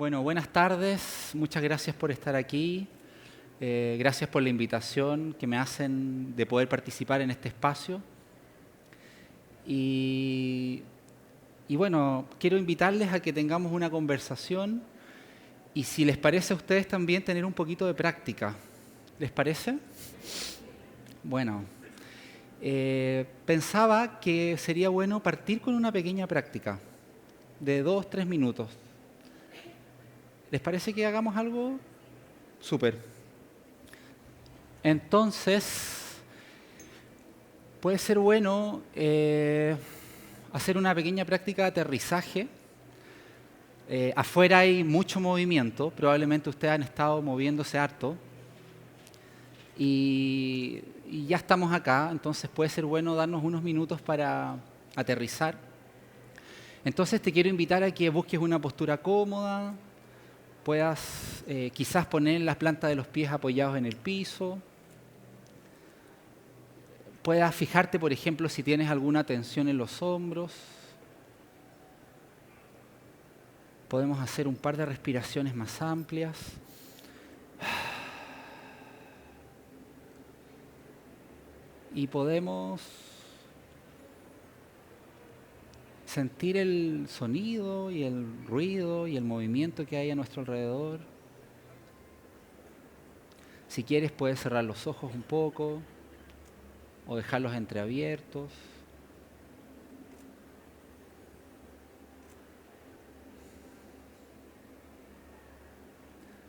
Bueno, buenas tardes. Muchas gracias por estar aquí. Gracias por la invitación que me hacen de poder participar en este espacio. Y, y bueno, quiero invitarles a que tengamos una conversación y si les parece a ustedes también tener un poquito de práctica. ¿Les parece? Bueno, pensaba que sería bueno partir con una pequeña práctica de 2, 3 minutos. ¿Les parece que hagamos algo? Súper. Entonces, puede ser bueno hacer una pequeña práctica de aterrizaje. Afuera hay mucho movimiento, probablemente ustedes han estado moviéndose harto y ya estamos acá, entonces puede ser bueno darnos unos minutos para aterrizar. Entonces te quiero invitar a que busques una postura cómoda, puedas quizás poner las plantas de los pies apoyados en el piso. Puedas fijarte, por ejemplo, si tienes alguna tensión en los hombros. Podemos hacer un par de respiraciones más amplias. Y podemos sentir el sonido y el ruido y el movimiento que hay a nuestro alrededor. Si quieres, puedes cerrar los ojos un poco o dejarlos entreabiertos.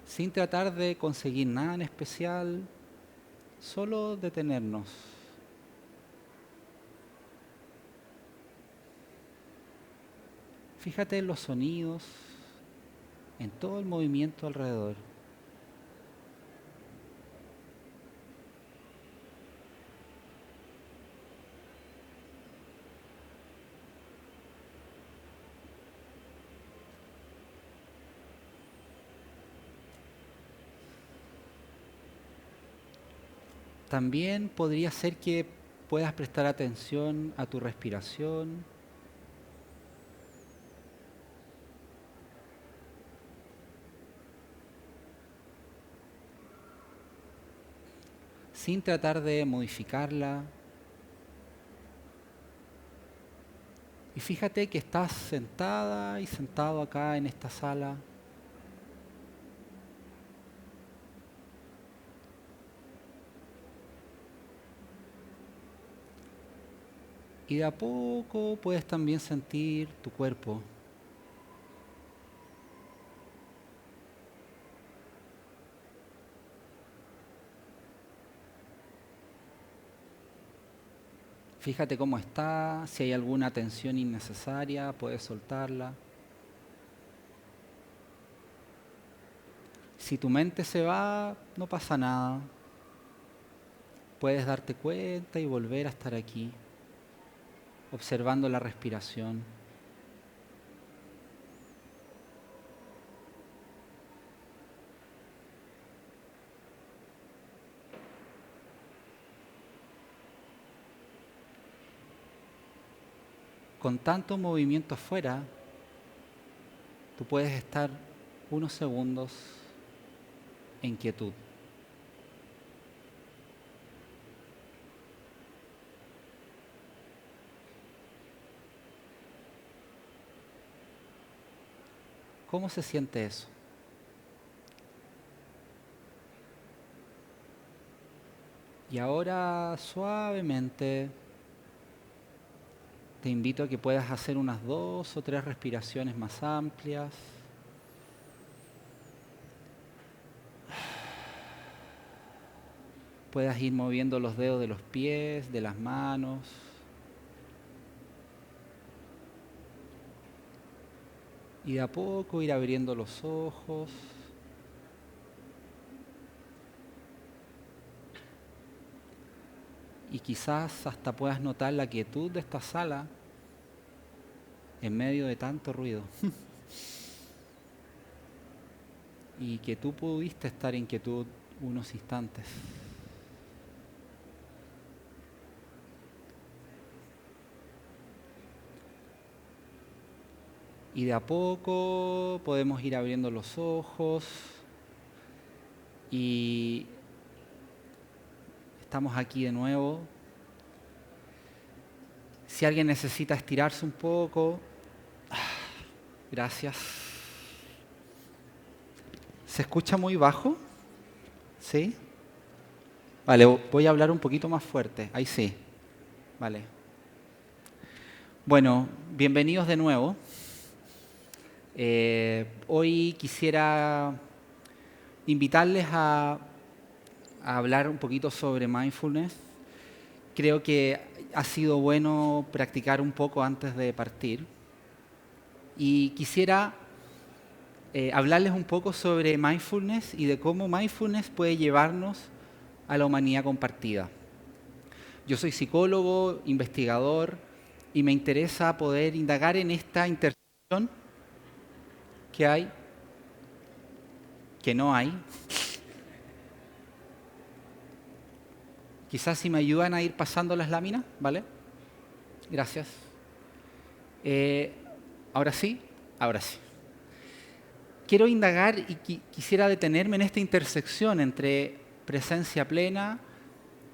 Sin tratar de conseguir nada en especial, solo detenernos. Fíjate en los sonidos, en todo el movimiento alrededor. También podría ser que puedas prestar atención a tu respiración. Sin tratar de modificarla. Y fíjate que estás sentada y sentado acá en esta sala. Y de a poco puedes también sentir tu cuerpo. Fíjate cómo está, si hay alguna tensión innecesaria, puedes soltarla. Si tu mente se va, no pasa nada. Puedes darte cuenta y volver a estar aquí, observando la respiración. Con tanto movimiento afuera, tú puedes estar unos segundos en quietud. ¿Cómo se siente eso? Y ahora suavemente te invito a que puedas hacer unas 2 o 3 respiraciones más amplias. Puedas ir moviendo los dedos de los pies, de las manos. Y de a poco ir abriendo los ojos. Y quizás hasta puedas notar la quietud de esta sala en medio de tanto ruido. Y que tú pudiste estar en quietud unos instantes. Y de a poco podemos ir abriendo los ojos y estamos aquí de nuevo. Si alguien necesita estirarse un poco, gracias. ¿Se escucha muy bajo? ¿Sí? Vale, voy a hablar un poquito más fuerte. Ahí sí. Vale. Bueno, bienvenidos de nuevo. Hoy quisiera invitarles a hablar un poquito sobre mindfulness. Creo que ha sido bueno practicar un poco antes de partir. Y quisiera hablarles un poco sobre mindfulness y de cómo mindfulness puede llevarnos a la humanidad compartida. Yo soy psicólogo, investigador, y me interesa poder indagar en esta intersección que hay, que no hay. Quizás si me ayudan a ir pasando las láminas, ¿vale? Gracias. Ahora sí, ahora sí. Quiero indagar y quisiera detenerme en esta intersección entre presencia plena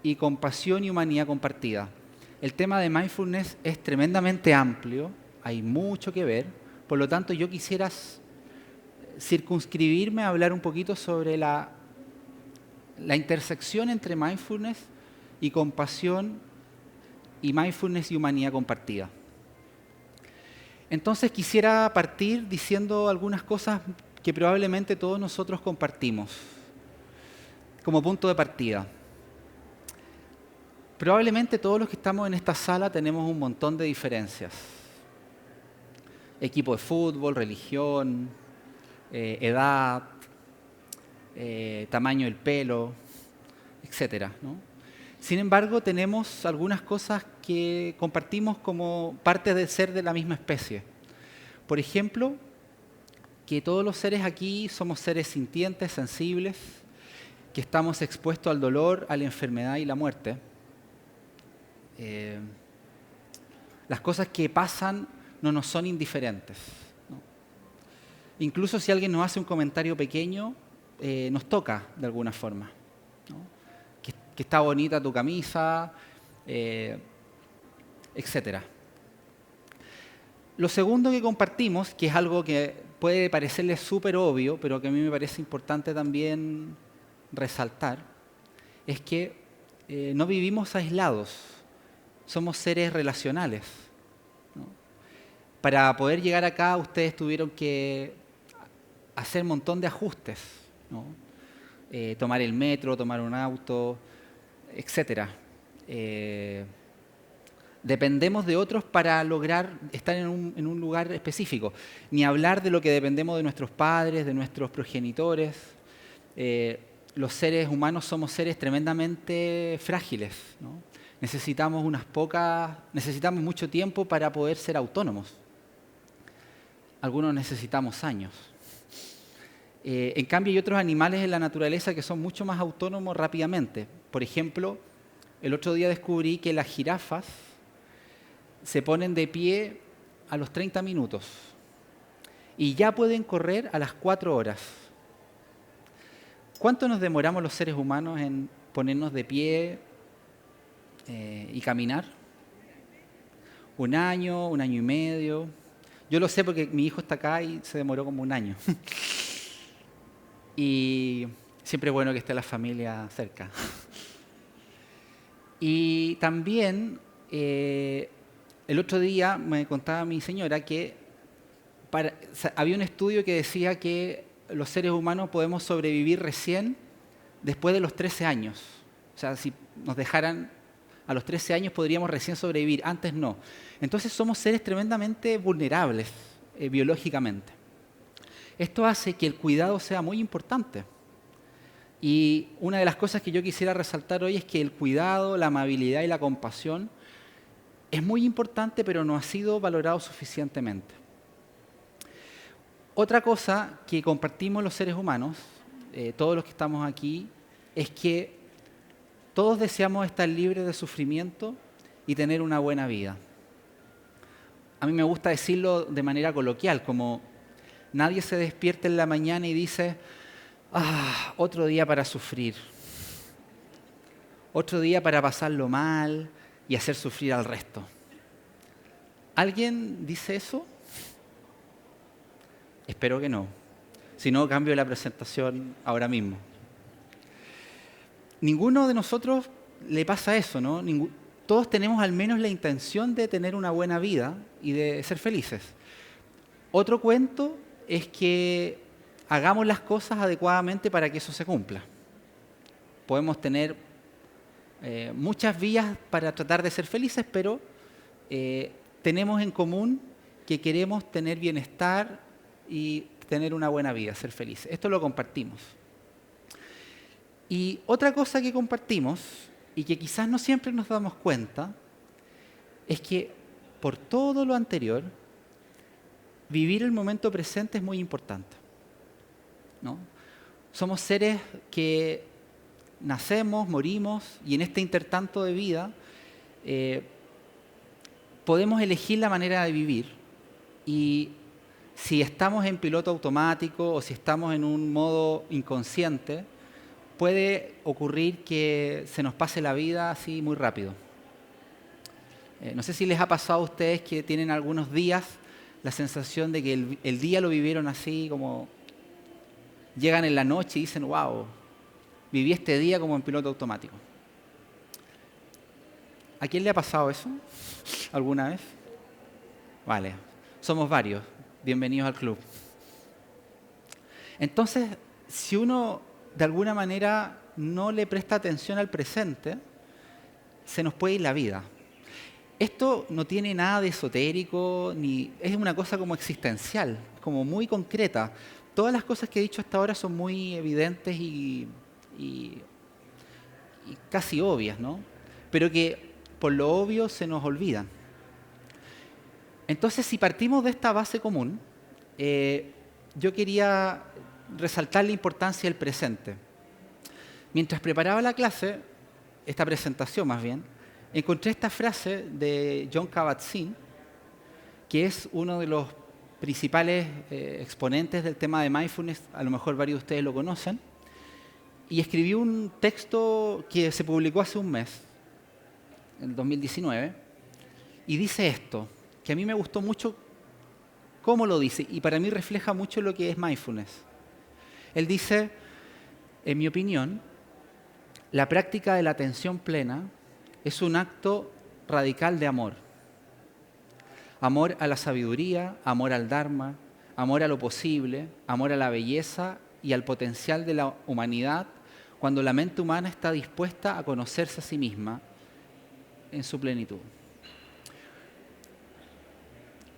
y compasión y humanidad compartida. El tema de mindfulness es tremendamente amplio, hay mucho que ver, por lo tanto yo quisiera circunscribirme a hablar un poquito sobre la intersección entre mindfulness y compasión y mindfulness y humanidad compartida. Entonces quisiera partir diciendo algunas cosas que probablemente todos nosotros compartimos como punto de partida. Probablemente todos los que estamos en esta sala tenemos un montón de diferencias. Equipo de fútbol, religión, edad, tamaño del pelo, etcétera, ¿no? Sin embargo, tenemos algunas cosas que compartimos como parte del ser de la misma especie. Por ejemplo, que todos los seres aquí somos seres sintientes, sensibles, que estamos expuestos al dolor, a la enfermedad y la muerte. Las cosas que pasan no nos son indiferentes, ¿no? Incluso si alguien nos hace un comentario pequeño, nos toca de alguna forma, ¿no? Que está bonita tu camisa, etcétera. Lo segundo que compartimos, que es algo que puede parecerles súper obvio, pero que a mí me parece importante también resaltar, es que no vivimos aislados, somos seres relacionales, ¿no? Para poder llegar acá, ustedes tuvieron que hacer un montón de ajustes, ¿no? Tomar el metro, tomar un auto, etcétera. Dependemos de otros para lograr estar en un lugar específico. Ni hablar de lo que dependemos de nuestros padres, de nuestros progenitores. Los seres humanos somos seres tremendamente frágiles, ¿no? Necesitamos mucho tiempo para poder ser autónomos. Algunos necesitamos años. En cambio, hay otros animales en la naturaleza que son mucho más autónomos rápidamente. Por ejemplo, el otro día descubrí que las jirafas se ponen de pie a los 30 minutos y ya pueden correr a las 4 horas. ¿Cuánto nos demoramos los seres humanos en ponernos de pie y caminar? 1 año, 1 año y medio. Yo lo sé porque mi hijo está acá y se demoró como 1 año. Y siempre es bueno que esté la familia cerca. Y también el otro día me contaba mi señora que había un estudio que decía que los seres humanos podemos sobrevivir recién después de los 13 años. O sea, si nos dejaran a los 13 años podríamos recién sobrevivir, antes no. Entonces somos seres tremendamente vulnerables biológicamente. Esto hace que el cuidado sea muy importante. Y una de las cosas que yo quisiera resaltar hoy es que el cuidado, la amabilidad y la compasión es muy importante, pero no ha sido valorado suficientemente. Otra cosa que compartimos los seres humanos, todos los que estamos aquí, es que todos deseamos estar libres de sufrimiento y tener una buena vida. a mí me gusta decirlo de manera coloquial, como nadie se despierta en la mañana y dice, otro día para sufrir, otro día para pasarlo mal y hacer sufrir al resto. ¿Alguien dice eso? Espero que no. Si no, cambio la presentación ahora mismo. Ninguno de nosotros le pasa eso, ¿no? Todos tenemos al menos la intención de tener una buena vida y de ser felices. Otro cuento es que hagamos las cosas adecuadamente para que eso se cumpla. Podemos tener muchas vías para tratar de ser felices, pero tenemos en común que queremos tener bienestar y tener una buena vida, ser felices. Esto lo compartimos. Y otra cosa que compartimos, y que quizás no siempre nos damos cuenta, es que por todo lo anterior, vivir el momento presente es muy importante, ¿no? Somos seres que nacemos, morimos, y en este intertanto de vida podemos elegir la manera de vivir. Y si estamos en piloto automático o si estamos en un modo inconsciente, puede ocurrir que se nos pase la vida así muy rápido. No sé si les ha pasado a ustedes que tienen algunos días la sensación de que el día lo vivieron así, como llegan en la noche y dicen, wow, viví este día como en piloto automático. ¿A quién le ha pasado eso? ¿Alguna vez? Vale, somos varios. Bienvenidos al club. Entonces, si uno de alguna manera no le presta atención al presente, se nos puede ir la vida. Esto no tiene nada de esotérico, ni es una cosa como existencial, como muy concreta. Todas las cosas que he dicho hasta ahora son muy evidentes y casi obvias, ¿no? Pero que por lo obvio se nos olvidan. Entonces, si partimos de esta base común, yo quería resaltar la importancia del presente. Mientras preparaba la clase, esta presentación más bien, encontré esta frase de Jon Kabat-Zinn, que es uno de los principales exponentes del tema de mindfulness, a lo mejor varios de ustedes lo conocen, y escribió un texto que se publicó hace un mes, en 2019, y dice esto, que a mí me gustó mucho cómo lo dice, y para mí refleja mucho lo que es mindfulness. Él dice, en mi opinión, la práctica de la atención plena es un acto radical de amor. Amor a la sabiduría, amor al Dharma, amor a lo posible, amor a la belleza y al potencial de la humanidad cuando la mente humana está dispuesta a conocerse a sí misma en su plenitud.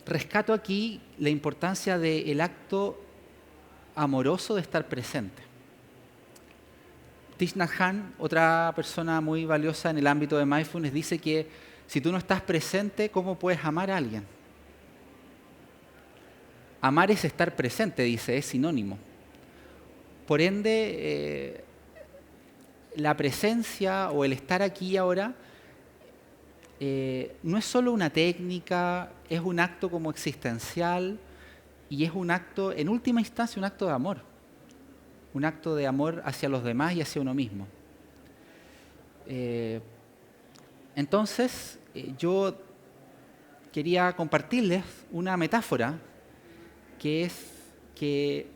Rescato aquí la importancia del acto amoroso de estar presente. Thich Nhat Hanh, otra persona muy valiosa en el ámbito de mindfulness, dice que si tú no estás presente, ¿cómo puedes amar a alguien? Amar es estar presente, dice, es sinónimo. Por ende, la presencia o el estar aquí y ahora no es solo una técnica, es un acto como existencial y es un acto, en última instancia, un acto de amor. Un acto de amor hacia los demás y hacia uno mismo. Entonces, yo quería compartirles una metáfora que es que,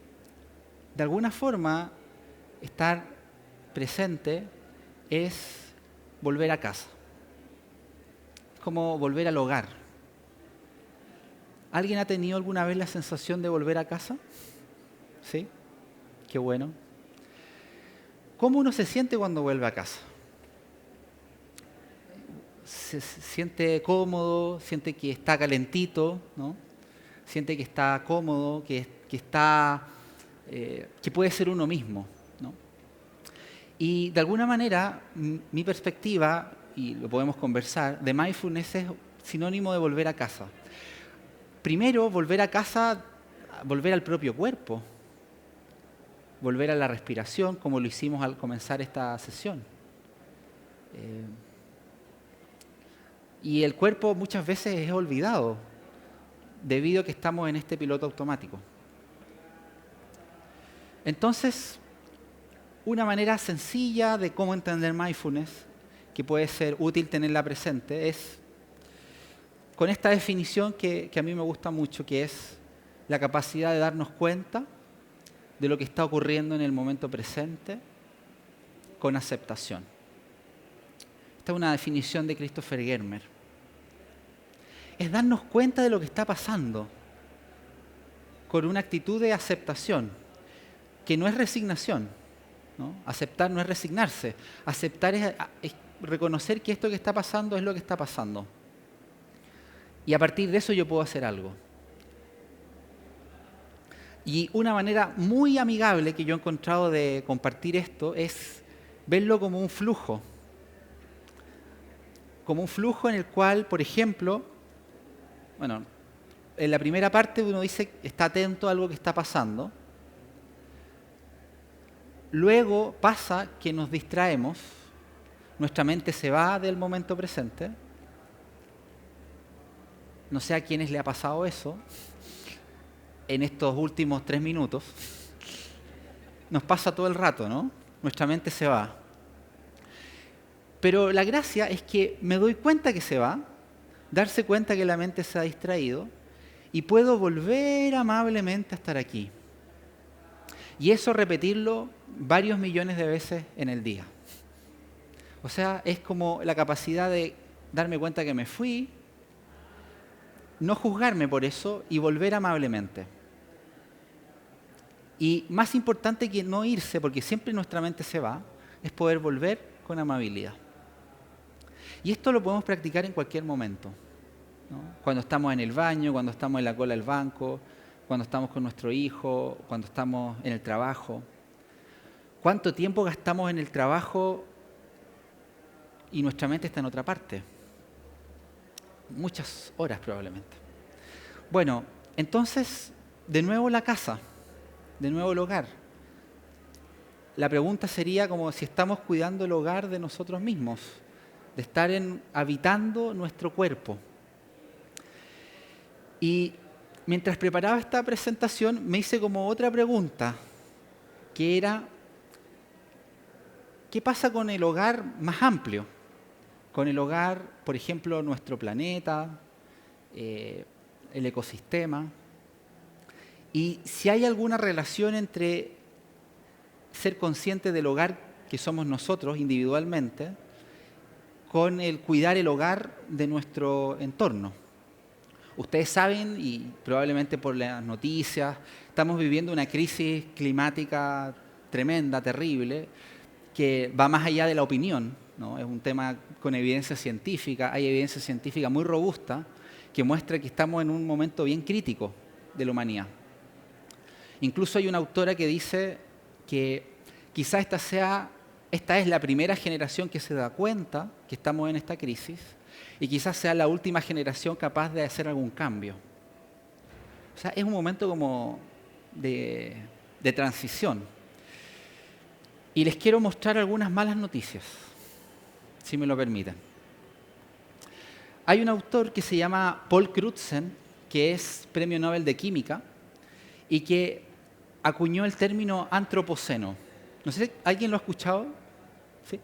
de alguna forma, estar presente es volver a casa. Es como volver al hogar. ¿Alguien ha tenido alguna vez la sensación de volver a casa? ¿Sí? Qué bueno. ¿Cómo uno se siente cuando vuelve a casa? Se siente cómodo, siente que está calentito, ¿no? Siente que está cómodo, que puede ser uno mismo, ¿no? Y de alguna manera, mi perspectiva, y lo podemos conversar, de mindfulness es sinónimo de volver a casa. Primero, volver a casa, volver al propio cuerpo. Volver a la respiración, como lo hicimos al comenzar esta sesión. Y el cuerpo muchas veces es olvidado. debido a que estamos en este piloto automático. Entonces, una manera sencilla de cómo entender mindfulness, que puede ser útil tenerla presente, es con esta definición que a mí me gusta mucho, que es la capacidad de darnos cuenta de lo que está ocurriendo en el momento presente con aceptación. Esta es una definición de Christopher Germer. Es darnos cuenta de lo que está pasando con una actitud de aceptación, que no es resignación, ¿no? Aceptar no es resignarse. Aceptar es reconocer que esto que está pasando es lo que está pasando. Y a partir de eso yo puedo hacer algo. Y una manera muy amigable que yo he encontrado de compartir esto es verlo como un flujo. Como un flujo en el cual, por ejemplo, bueno, en la primera parte uno dice está atento a algo que está pasando. Luego pasa que nos distraemos, nuestra mente se va del momento presente. No sé a quiénes le ha pasado eso en estos últimos 3 minutos. Nos pasa todo el rato, ¿no? Nuestra mente se va. Pero la gracia es que me doy cuenta que se va, darse cuenta que la mente se ha distraído y puedo volver amablemente a estar aquí. Y eso repetirlo varios millones de veces en el día. O sea, es como la capacidad de darme cuenta que me fui, no juzgarme por eso y volver amablemente. Y más importante que no irse, porque siempre nuestra mente se va, es poder volver con amabilidad. Y esto lo podemos practicar en cualquier momento, ¿no? Cuando estamos en el baño, cuando estamos en la cola del banco, cuando estamos con nuestro hijo, cuando estamos en el trabajo. ¿Cuánto tiempo gastamos en el trabajo y nuestra mente está en otra parte? Muchas horas probablemente. Bueno, entonces, de nuevo la casa, de nuevo el hogar. La pregunta sería como si estamos cuidando el hogar de nosotros mismos, de estar habitando nuestro cuerpo. Y mientras preparaba esta presentación me hice como otra pregunta, que era, ¿qué pasa con el hogar más amplio? Con el hogar, por ejemplo, nuestro planeta, el ecosistema. Y si hay alguna relación entre ser consciente del hogar que somos nosotros individualmente con el cuidar el hogar de nuestro entorno. Ustedes saben, y probablemente por las noticias, estamos viviendo una crisis climática tremenda, terrible, que va más allá de la opinión, ¿no? Es un tema con evidencia científica, hay evidencia científica muy robusta que muestra que estamos en un momento bien crítico de la humanidad. Incluso hay una autora que dice que quizá esta es la primera generación que se da cuenta que estamos en esta crisis y quizás sea la última generación capaz de hacer algún cambio. O sea, es un momento como de transición. Y les quiero mostrar algunas malas noticias, si me lo permiten. Hay un autor que se llama Paul Crutzen, que es Premio Nobel de Química, y que acuñó el término antropoceno. No sé si alguien lo ha escuchado. ¿Sí?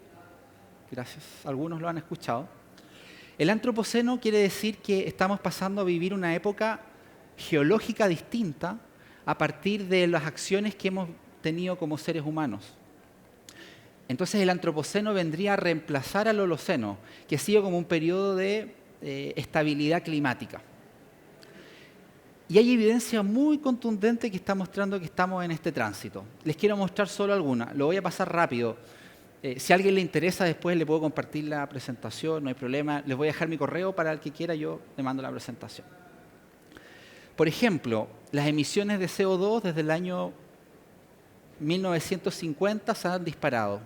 Gracias. Algunos lo han escuchado. El antropoceno quiere decir que estamos pasando a vivir una época geológica distinta a partir de las acciones que hemos tenido como seres humanos. Entonces el antropoceno vendría a reemplazar al holoceno, que ha sido como un periodo de estabilidad climática. Y hay evidencia muy contundente que está mostrando que estamos en este tránsito. Les quiero mostrar solo alguna, lo voy a pasar rápido. Si a alguien le interesa, después le puedo compartir la presentación, no hay problema. Les voy a dejar mi correo para el que quiera, yo le mando la presentación. Por ejemplo, las emisiones de CO2 desde el año 1950 se han disparado.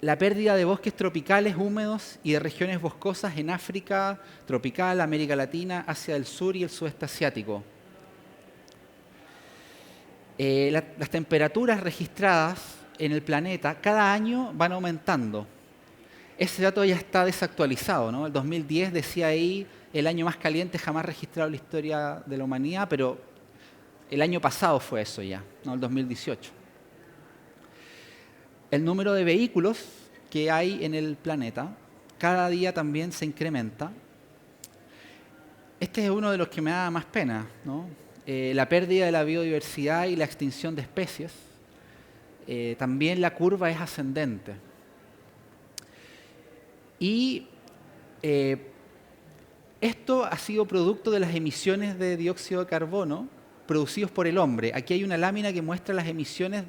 La pérdida de bosques tropicales húmedos y de regiones boscosas en África tropical, América Latina, Asia del Sur y el sudeste asiático. Las temperaturas registradas en el planeta cada año van aumentando. ese dato ya está desactualizado, ¿no? El 2010 decía ahí el año más caliente jamás registrado en la historia de la humanidad, pero el año pasado fue eso ya, ¿no? El 2018. El número de vehículos que hay en el planeta cada día también se incrementa. Este es uno de los que me da más pena, ¿no? La pérdida de la biodiversidad y la extinción de especies. También la curva es ascendente. Y esto ha sido producto de las emisiones de dióxido de carbono producidos por el hombre. Aquí hay una lámina que muestra las emisiones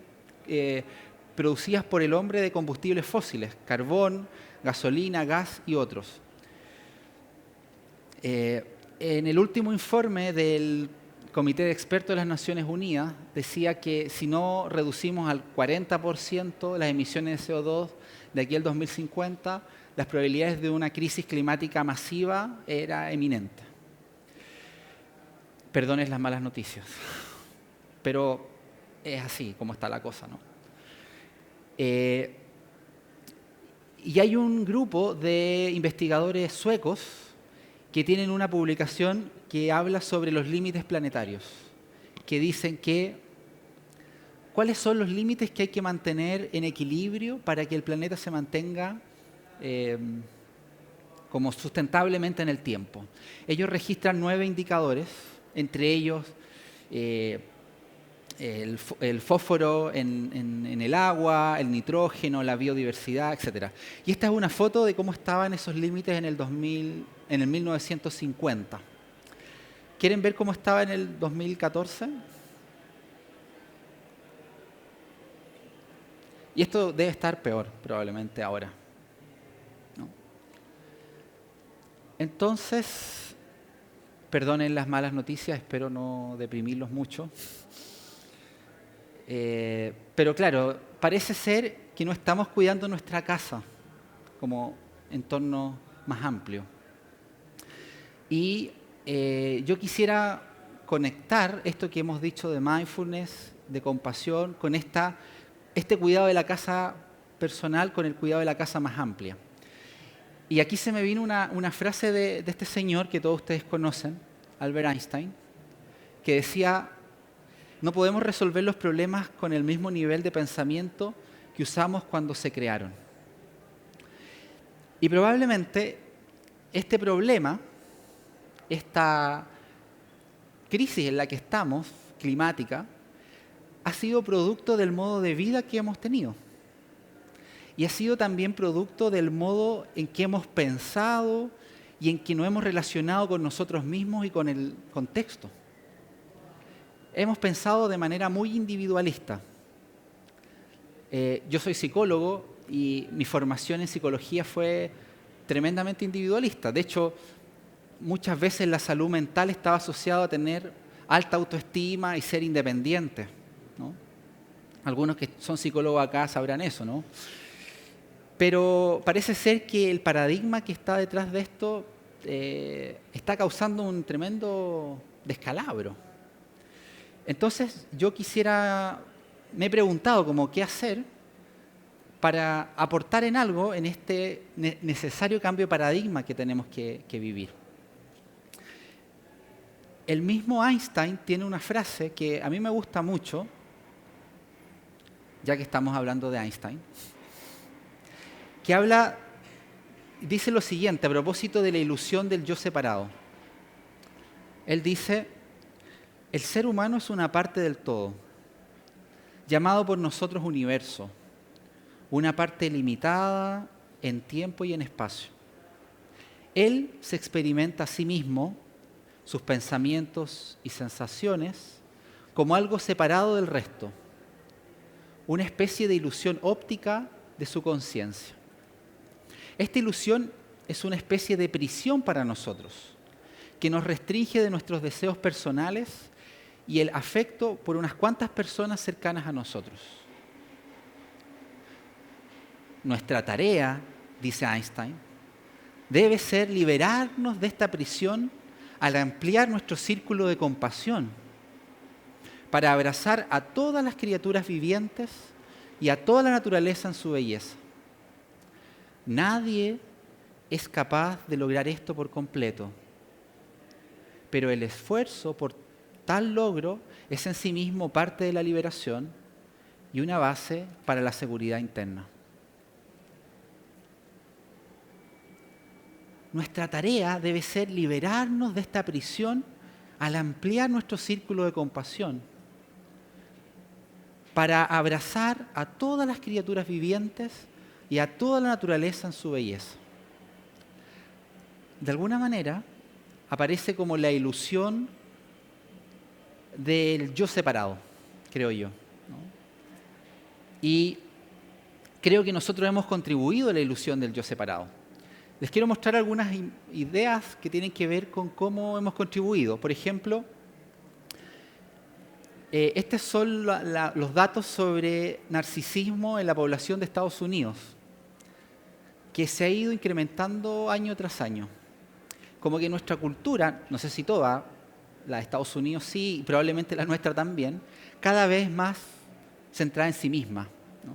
producidas por el hombre de combustibles fósiles, carbón, gasolina, gas y otros. En el último informe del Comité de Expertos de las Naciones Unidas decía que si no reducimos al 40% las emisiones de CO2 de aquí al 2050, las probabilidades de una crisis climática masiva era eminente. Perdonen las malas noticias, pero es así como está la cosa, ¿no? Y hay un grupo de investigadores suecos que tienen una publicación que habla sobre los límites planetarios, que dicen que cuáles son los límites que hay que mantener en equilibrio para que el planeta se mantenga como sustentablemente en el tiempo. Ellos registran 9 indicadores, entre ellos el fósforo en el agua, el nitrógeno, la biodiversidad, etc. Y esta es una foto de cómo estaban esos límites en el 1950. ¿Quieren ver cómo estaba en el 2014? Y esto debe estar peor, probablemente, ahora, ¿no? Entonces, perdonen las malas noticias, espero no deprimirlos mucho. Pero claro, parece ser que no estamos cuidando nuestra casa como entorno más amplio. Y yo quisiera conectar esto que hemos dicho de mindfulness, de compasión, con este cuidado de la casa personal, con el cuidado de la casa más amplia. Y aquí se me vino una frase de este señor que todos ustedes conocen, Albert Einstein, que decía: no podemos resolver los problemas con el mismo nivel de pensamiento que usamos cuando se crearon. Y probablemente este problema, esta crisis en la que estamos, climática, ha sido producto del modo de vida que hemos tenido. Y ha sido también producto del modo en que hemos pensado y en que nos hemos relacionado con nosotros mismos y con el contexto. Hemos pensado de manera muy individualista. Yo soy psicólogo y mi formación en psicología fue tremendamente individualista. De hecho, muchas veces la salud mental estaba asociada a tener alta autoestima y ser independiente, ¿no? Algunos que son psicólogos acá sabrán eso, ¿no? Pero parece ser que el paradigma que está detrás de esto está causando un tremendo descalabro. Entonces yo me he preguntado como qué hacer para aportar en algo en este necesario cambio de paradigma que tenemos que vivir. El mismo Einstein tiene una frase que a mí me gusta mucho, ya que estamos hablando de Einstein, que dice lo siguiente a propósito de la ilusión del yo separado. Él dice: el ser humano es una parte del todo, llamado por nosotros universo, una parte limitada en tiempo y en espacio. Él se experimenta a sí mismo, sus pensamientos y sensaciones, como algo separado del resto, una especie de ilusión óptica de su conciencia. Esta ilusión es una especie de prisión para nosotros, que nos restringe de nuestros deseos personales y el afecto por unas cuantas personas cercanas a nosotros. Nuestra tarea, dice Einstein, debe ser liberarnos de esta prisión al ampliar nuestro círculo de compasión para abrazar a todas las criaturas vivientes y a toda la naturaleza en su belleza. Nadie es capaz de lograr esto por completo, pero el esfuerzo por tal logro es en sí mismo parte de la liberación y una base para la seguridad interna. Nuestra tarea debe ser liberarnos de esta prisión al ampliar nuestro círculo de compasión para abrazar a todas las criaturas vivientes y a toda la naturaleza en su belleza. De alguna manera, aparece como la ilusión del yo separado, creo yo, ¿no? Y creo que nosotros hemos contribuido a la ilusión del yo separado. Les quiero mostrar algunas ideas que tienen que ver con cómo hemos contribuido. Por ejemplo, estos son los datos sobre narcisismo en la población de Estados Unidos, que se ha ido incrementando año tras año. Como que nuestra cultura, no sé si toda, la de Estados Unidos sí, y probablemente la nuestra también, cada vez más centrada en sí misma, ¿no?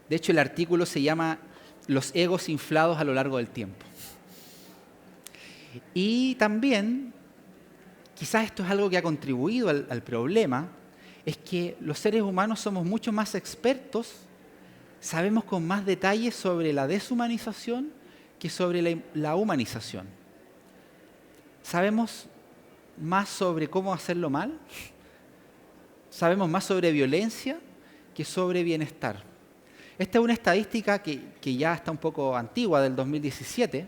De hecho, el artículo se llama Los egos inflados a lo largo del tiempo. Y también, quizás esto es algo que ha contribuido al problema, es que los seres humanos somos mucho más expertos, sabemos con más detalle sobre la deshumanización que sobre la humanización. Sabemos más sobre cómo hacerlo mal, sabemos más sobre violencia que sobre bienestar. Esta es una estadística que ya está un poco antigua, del 2017,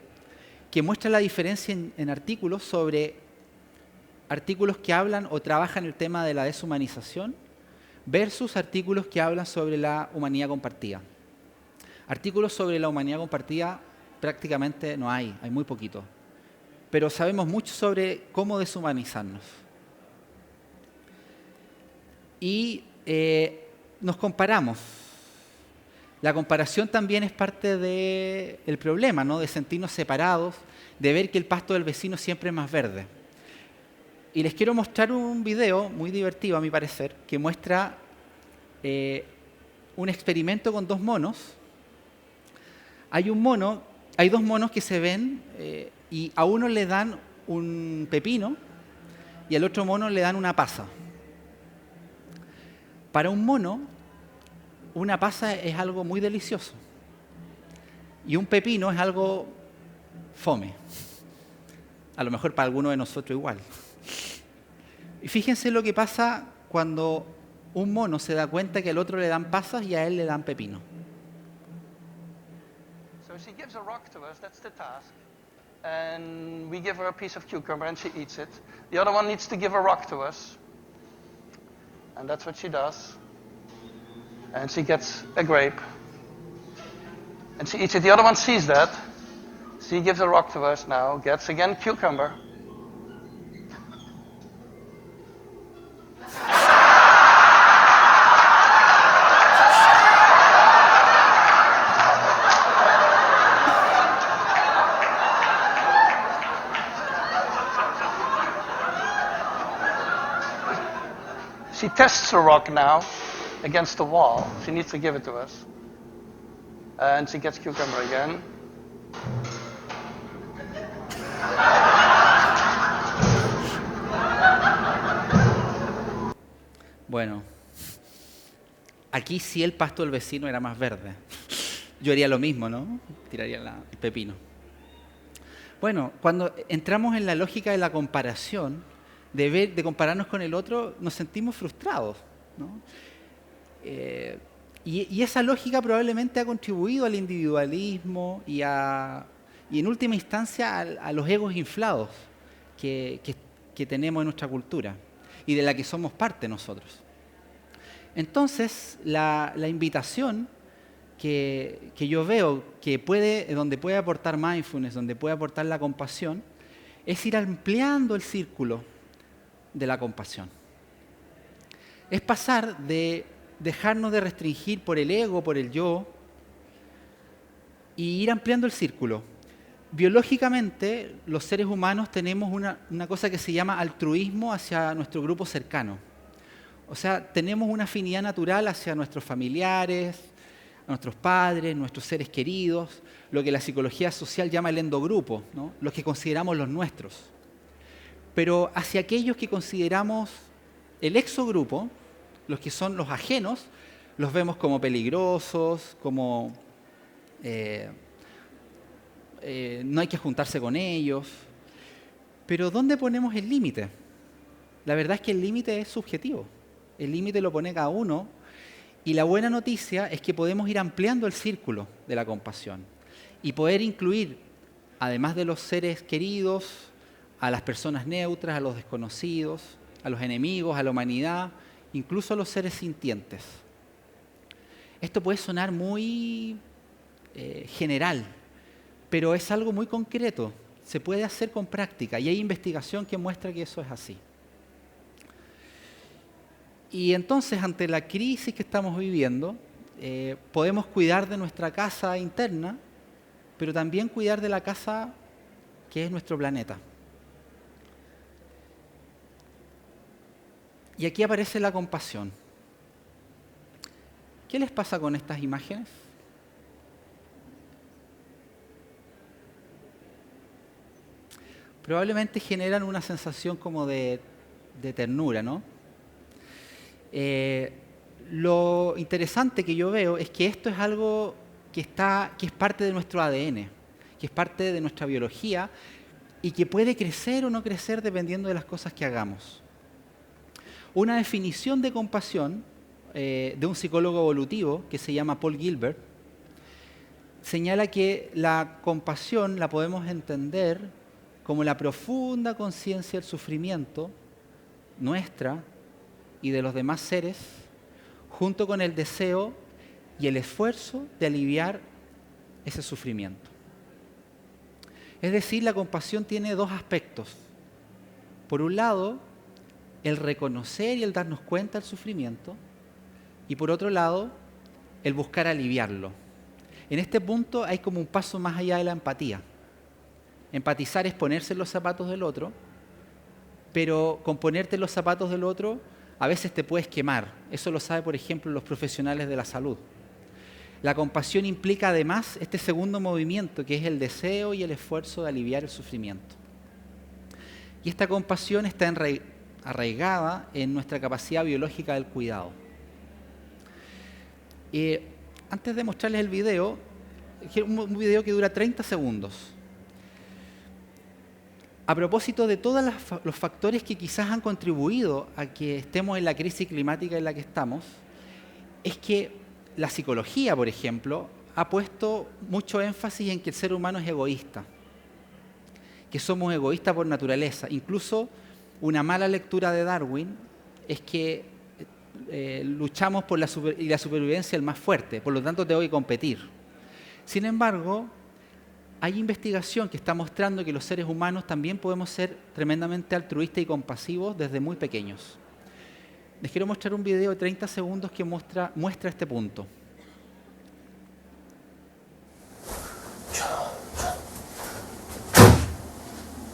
que muestra la diferencia en artículos sobre artículos que hablan o trabajan el tema de la deshumanización versus artículos que hablan sobre la humanidad compartida. Artículos sobre la humanidad compartida prácticamente no hay muy poquito. Pero sabemos mucho sobre cómo deshumanizarnos. Y nos comparamos. La comparación también es parte del problema, ¿no? De sentirnos separados, de ver que el pasto del vecino siempre es más verde. Y les quiero mostrar un video muy divertido, a mi parecer, que muestra un experimento con dos monos. Hay dos monos que se ven y a uno le dan un pepino y al otro mono le dan una pasa. Para un mono, una pasa es algo muy delicioso y un pepino es algo fome. A lo mejor para alguno de nosotros igual. Y fíjense lo que pasa cuando un mono se da cuenta que al otro le dan pasas y a él le dan pepino. So she gives a rock to us, that's the task. And we give her a piece of cucumber and she eats it. The other one needs to give a rock to us. And that's what she does. And she gets a grape. And she eats it. The other one sees that. She gives a rock to us now, gets again cucumber. She tests the rock now against the wall. She needs to give it to us. And she gets cucumber again. Bueno, aquí sí el pasto del vecino era más verde. Yo haría lo mismo, ¿no? Tiraría el pepino. Bueno, cuando entramos en la lógica de la comparación, de compararnos con el otro, nos sentimos frustrados, ¿no? Y esa lógica probablemente ha contribuido al individualismo y en última instancia a los egos inflados que tenemos en nuestra cultura y de la que somos parte nosotros. Entonces, la invitación que yo veo donde puede aportar mindfulness, donde puede aportar la compasión, es ir ampliando el círculo de la compasión. Es pasar de dejarnos de restringir por el ego, por el yo, y ir ampliando el círculo. Biológicamente, los seres humanos tenemos una cosa que se llama altruismo hacia nuestro grupo cercano. O sea, tenemos una afinidad natural hacia nuestros familiares, a nuestros padres, nuestros seres queridos, lo que la psicología social llama el endogrupo, ¿no? Los que consideramos los nuestros. Pero hacia aquellos que consideramos el exogrupo, los que son los ajenos, los vemos como peligrosos, como no hay que juntarse con ellos. Pero ¿dónde ponemos el límite? La verdad es que el límite es subjetivo. El límite lo pone cada uno. Y la buena noticia es que podemos ir ampliando el círculo de la compasión y poder incluir, además de los seres queridos, a las personas neutras, a los desconocidos, a los enemigos, a la humanidad, incluso a los seres sintientes. Esto puede sonar muy general, pero es algo muy concreto. Se puede hacer con práctica y hay investigación que muestra que eso es así. Y entonces, ante la crisis que estamos viviendo, podemos cuidar de nuestra casa interna, pero también cuidar de la casa que es nuestro planeta. Y aquí aparece la compasión. ¿Qué les pasa con estas imágenes? Probablemente generan una sensación como de ternura, ¿no? Lo interesante que yo veo es que esto es algo que es parte de nuestro ADN, que es parte de nuestra biología y que puede crecer o no crecer dependiendo de las cosas que hagamos. Una definición de compasión de un psicólogo evolutivo que se llama Paul Gilbert señala que la compasión la podemos entender como la profunda conciencia del sufrimiento nuestra y de los demás seres, junto con el deseo y el esfuerzo de aliviar ese sufrimiento. Es decir, la compasión tiene dos aspectos. Por un lado, el reconocer y el darnos cuenta del sufrimiento, y por otro lado, el buscar aliviarlo. En este punto hay como un paso más allá de la empatía. Empatizar es ponerse en los zapatos del otro, pero con ponerte en los zapatos del otro a veces te puedes quemar. Eso lo sabe, por ejemplo, los profesionales de la salud. La compasión implica además este segundo movimiento, que es el deseo y el esfuerzo de aliviar el sufrimiento. Y esta compasión está arraigada en nuestra capacidad biológica del cuidado. Antes de mostrarles el video, un video que dura 30 segundos. A propósito de todos los factores que quizás han contribuido a que estemos en la crisis climática en la que estamos, es que la psicología, por ejemplo, ha puesto mucho énfasis en que el ser humano es egoísta, que somos egoístas por naturaleza. Incluso una mala lectura de Darwin es que luchamos por la supervivencia del más fuerte, por lo tanto tengo que competir. Sin embargo, hay investigación que está mostrando que los seres humanos también podemos ser tremendamente altruistas y compasivos desde muy pequeños. Les quiero mostrar un video de 30 segundos que muestra este punto.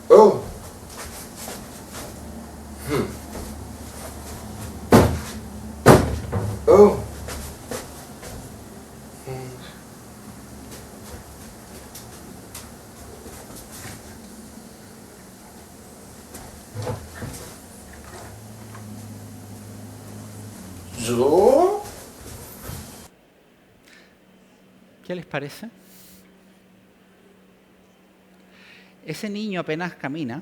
Oh. Oh. ¿Yo? ¿Qué les parece? Ese niño apenas camina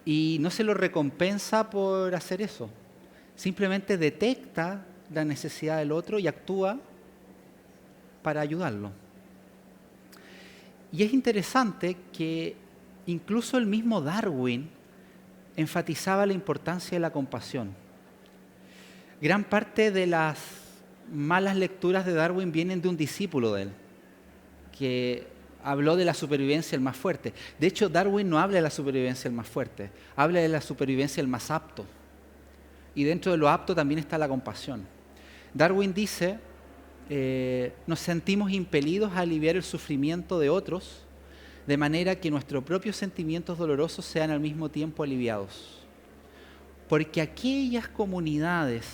y no se lo recompensa por hacer eso. Simplemente detecta la necesidad del otro y actúa para ayudarlo. Y es interesante que incluso el mismo Darwin enfatizaba la importancia de la compasión. Gran parte de las malas lecturas de Darwin vienen de un discípulo de él, que habló de la supervivencia del más fuerte. De hecho, Darwin no habla de la supervivencia del más fuerte, habla de la supervivencia del más apto. Y dentro de lo apto también está la compasión. Darwin dice, nos sentimos impelidos a aliviar el sufrimiento de otros, de manera que nuestros propios sentimientos dolorosos sean al mismo tiempo aliviados. Porque aquellas comunidades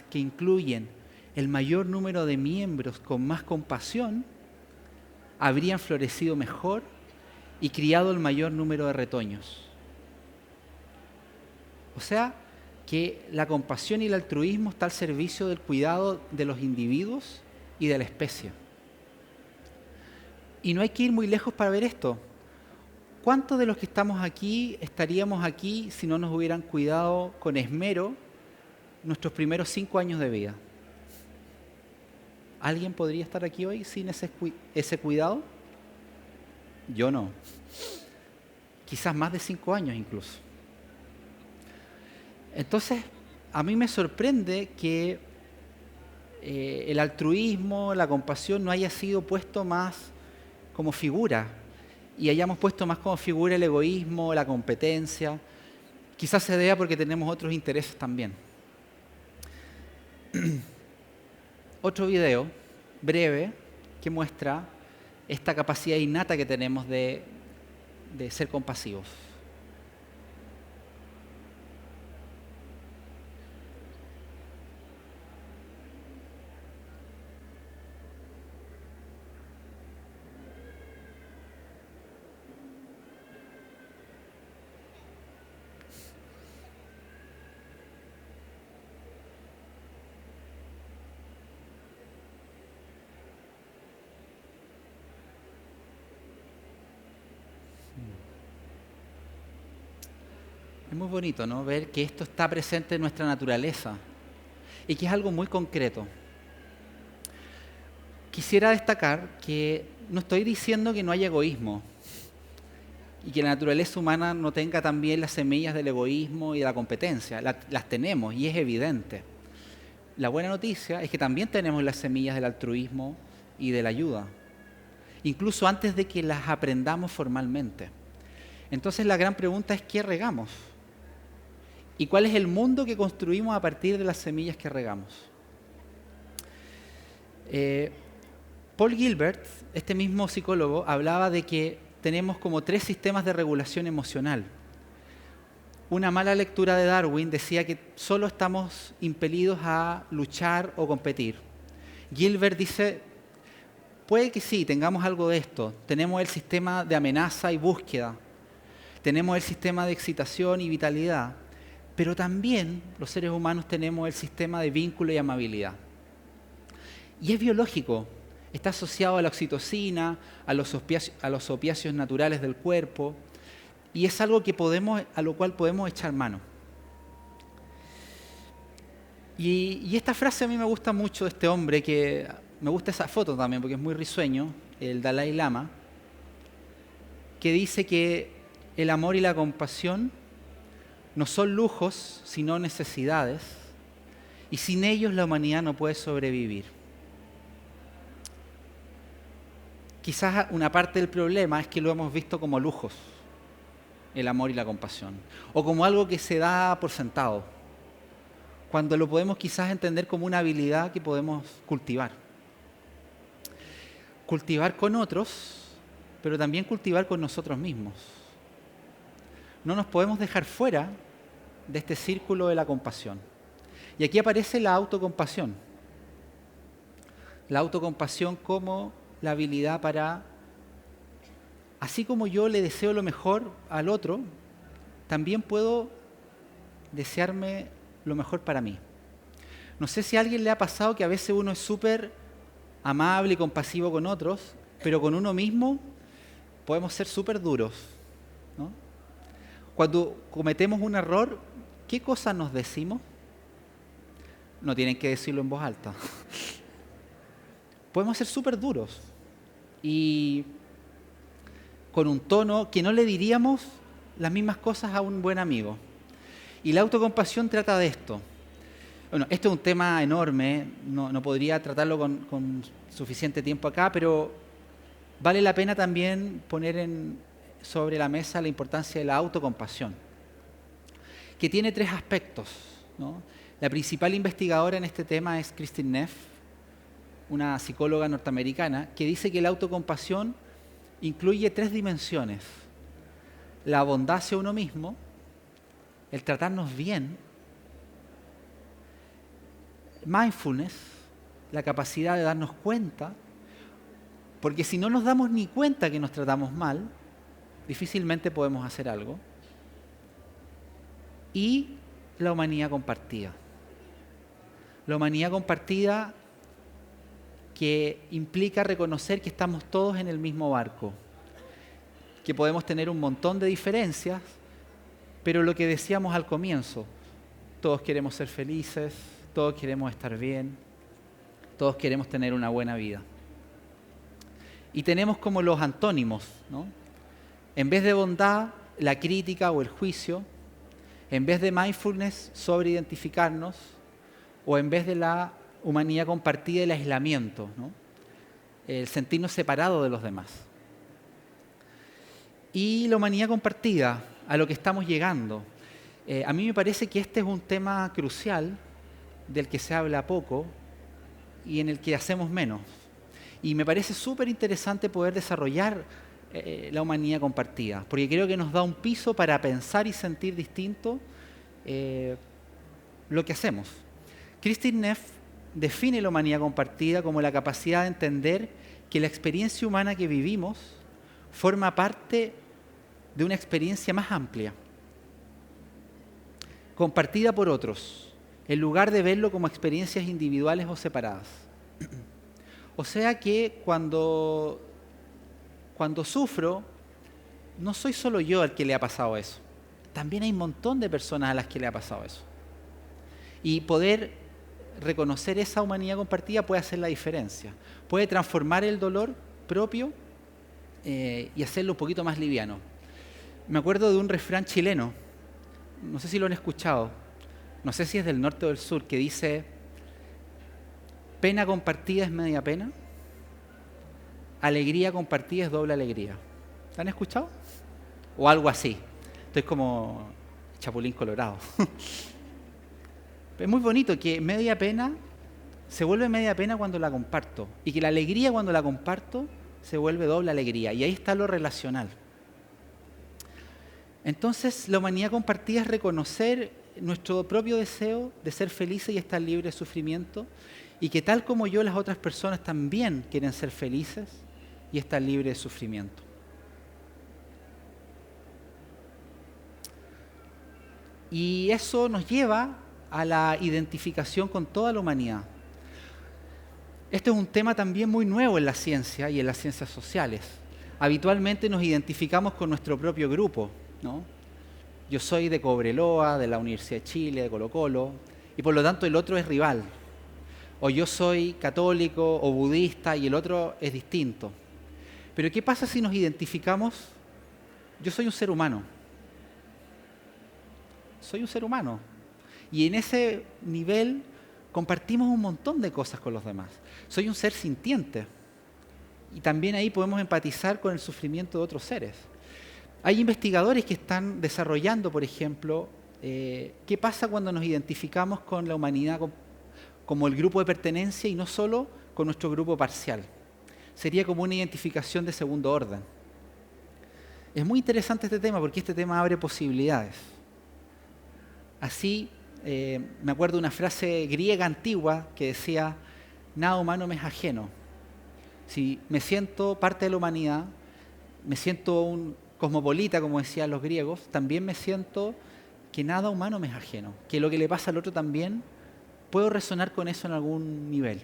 que incluyen el mayor número de miembros con más compasión habrían florecido mejor y criado el mayor número de retoños. O sea, que la compasión y el altruismo está al servicio del cuidado de los individuos y de la especie. Y no hay que ir muy lejos para ver esto. ¿Cuántos de los que estamos aquí estaríamos aquí si no nos hubieran cuidado con esmero nuestros primeros 5 años de vida? ¿Alguien podría estar aquí hoy sin ese cuidado? Yo no. Quizás más de 5 años incluso. Entonces, a mí me sorprende que el altruismo, la compasión no haya sido puesto más como figura y hayamos puesto más como figura el egoísmo, la competencia. Quizás se deba porque tenemos otros intereses también. Otro video breve que muestra esta capacidad innata que tenemos de ser compasivos. Es muy bonito, ¿no? Ver que esto está presente en nuestra naturaleza y que es algo muy concreto. Quisiera destacar que no estoy diciendo que no haya egoísmo y que la naturaleza humana no tenga también las semillas del egoísmo y de la competencia. Las tenemos y es evidente. La buena noticia es que también tenemos las semillas del altruismo y de la ayuda, incluso antes de que las aprendamos formalmente. Entonces la gran pregunta es ¿qué regamos? ¿Y cuál es el mundo que construimos a partir de las semillas que regamos? Paul Gilbert, este mismo psicólogo, hablaba de que tenemos como 3 sistemas de regulación emocional. Una mala lectura de Darwin decía que solo estamos impelidos a luchar o competir. Gilbert dice, puede que sí, tengamos algo de esto. Tenemos el sistema de amenaza y búsqueda. Tenemos el sistema de excitación y vitalidad. Pero también los seres humanos tenemos el sistema de vínculo y amabilidad. Y es biológico, está asociado a la oxitocina, a los opiáceos naturales del cuerpo, y es algo a lo cual podemos echar mano. Y esta frase a mí me gusta mucho de este hombre, que me gusta esa foto también porque es muy risueño, el Dalai Lama, que dice que el amor y la compasión no son lujos, sino necesidades, y sin ellos la humanidad no puede sobrevivir. Quizás una parte del problema es que lo hemos visto como lujos, el amor y la compasión, o como algo que se da por sentado, cuando lo podemos quizás entender como una habilidad que podemos cultivar. Cultivar con otros, pero también cultivar con nosotros mismos. No nos podemos dejar fuera de este círculo de la compasión. Y aquí aparece la autocompasión. La autocompasión como la habilidad para, así como yo le deseo lo mejor al otro, también puedo desearme lo mejor para mí. No sé si a alguien le ha pasado que a veces uno es súper amable y compasivo con otros, pero con uno mismo podemos ser súper duros, ¿no? Cuando cometemos un error, ¿qué cosas nos decimos? No tienen que decirlo en voz alta. Podemos ser súper duros y con un tono que no le diríamos las mismas cosas a un buen amigo. Y la autocompasión trata de esto. Bueno, esto es un tema enorme, no podría tratarlo con suficiente tiempo acá, pero vale la pena también poner sobre la mesa la importancia de la autocompasión, que tiene 3 aspectos, ¿no? La principal investigadora en este tema es Kristin Neff, una psicóloga norteamericana, que dice que la autocompasión incluye 3 dimensiones: la bondad hacia uno mismo, el tratarnos bien, mindfulness la capacidad de darnos cuenta, porque si no nos damos ni cuenta que nos tratamos mal, difícilmente podemos hacer algo. Y la humanidad compartida. La humanidad compartida que implica reconocer que estamos todos en el mismo barco, que podemos tener un montón de diferencias, pero lo que decíamos al comienzo, todos queremos ser felices, todos queremos estar bien, todos queremos tener una buena vida. Y tenemos como los antónimos, ¿no? En vez de bondad, la crítica o el juicio; en vez de mindfulness, sobreidentificarnos; o en vez de la humanidad compartida, el aislamiento, ¿no? El sentirnos separados de los demás. Y la humanidad compartida, a lo que estamos llegando. A mí me parece que este es un tema crucial del que se habla poco y en el que hacemos menos. Y me parece súper interesante poder desarrollar la humanidad compartida, porque creo que nos da un piso para pensar y sentir distinto lo que hacemos. Kristin Neff define la humanidad compartida como la capacidad de entender que la experiencia humana que vivimos forma parte de una experiencia más amplia, compartida por otros, en lugar de verlo como experiencias individuales o separadas. O sea que cuando sufro, no soy solo yo al que le ha pasado eso. También hay un montón de personas a las que le ha pasado eso. Y poder reconocer esa humanidad compartida puede hacer la diferencia. Puede transformar el dolor propio y hacerlo un poquito más liviano. Me acuerdo de un refrán chileno, no sé si lo han escuchado, no sé si es del norte o del sur, que dice: pena compartida es media pena, alegría compartida es doble alegría. ¿La han escuchado? O algo así. Estoy como Chapulín Colorado. Es muy bonito que media pena se vuelve media pena cuando la comparto, y que la alegría cuando la comparto se vuelve doble alegría. Y ahí está lo relacional. Entonces, la humanidad compartida es reconocer nuestro propio deseo de ser felices y estar libres de sufrimiento, y que tal como yo, las otras personas también quieren ser felices y estar libres de sufrimiento. Y eso nos lleva a la identificación con toda la humanidad. Este es un tema también muy nuevo en la ciencia y en las ciencias sociales. Habitualmente nos identificamos con nuestro propio grupo, ¿no? Yo soy de Cobreloa, de la Universidad de Chile, de Colo-Colo, y por lo tanto el otro es rival. O yo soy católico o budista y el otro es distinto. Pero ¿qué pasa si nos identificamos? Yo soy un ser humano. Soy un ser humano. Y en ese nivel compartimos un montón de cosas con los demás. Soy un ser sintiente. Y también ahí podemos empatizar con el sufrimiento de otros seres. Hay investigadores que están desarrollando, por ejemplo, qué pasa cuando nos identificamos con la humanidad como el grupo de pertenencia y no solo con nuestro grupo parcial. Sería como una identificación de segundo orden. Es muy interesante este tema porque este tema abre posibilidades. Así, me acuerdo de una frase griega antigua que decía: nada humano me es ajeno. Si me siento parte de la humanidad, me siento un cosmopolita, como decían los griegos, también me siento que nada humano me es ajeno, que lo que le pasa al otro también puedo resonar con eso en algún nivel.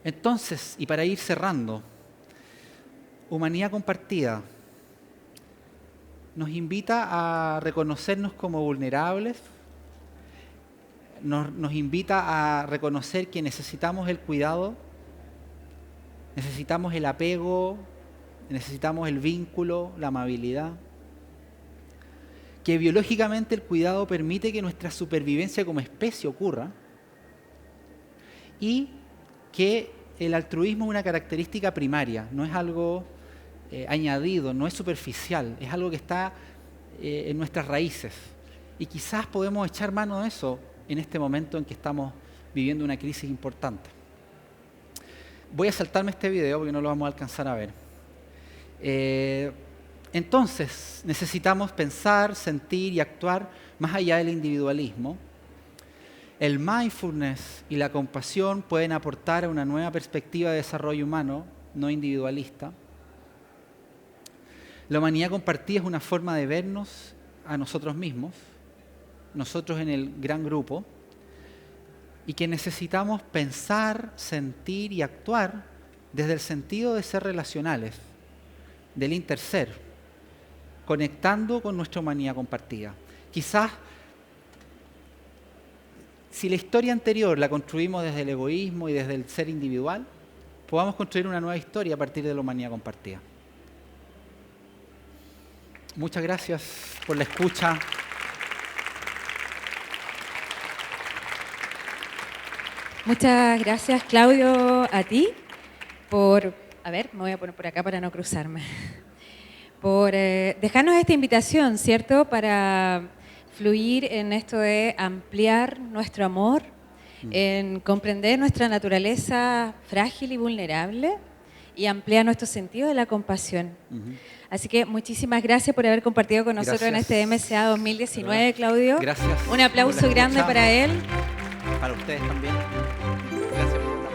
Entonces, y para ir cerrando, humanidad compartida nos invita a reconocernos como vulnerables, nos invita a reconocer que necesitamos el cuidado, necesitamos el apego, necesitamos el vínculo, la amabilidad. Que biológicamente el cuidado permite que nuestra supervivencia como especie ocurra y que el altruismo es una característica primaria, no es algo añadido, no es superficial, es algo que está en nuestras raíces. Y quizás podemos echar mano de eso en este momento en que estamos viviendo una crisis importante. Voy a saltarme este video porque no lo vamos a alcanzar a ver. Entonces, necesitamos pensar, sentir y actuar más allá del individualismo. el mindfulness y la compasión pueden aportar a una nueva perspectiva de desarrollo humano, no individualista. La humanidad compartida es una forma de vernos a nosotros mismos, nosotros en el gran grupo, y que necesitamos pensar, sentir y actuar desde el sentido de ser relacionales, del interser, conectando con nuestra humanidad compartida. Quizás, si la historia anterior la construimos desde el egoísmo y desde el ser individual, podamos construir una nueva historia a partir de la humanidad compartida. Muchas gracias por la escucha. Muchas gracias, Claudio, a ti por... A ver, me voy a poner por acá para no cruzarme. Por dejarnos esta invitación, ¿cierto? Para fluir en esto de ampliar nuestro amor, en comprender nuestra naturaleza frágil y vulnerable y ampliar nuestro sentido de la compasión. Así que muchísimas gracias por haber compartido con nosotros en este MCA 2019, Claudio. Gracias. Un aplauso grande para él. Para ustedes también. Gracias por la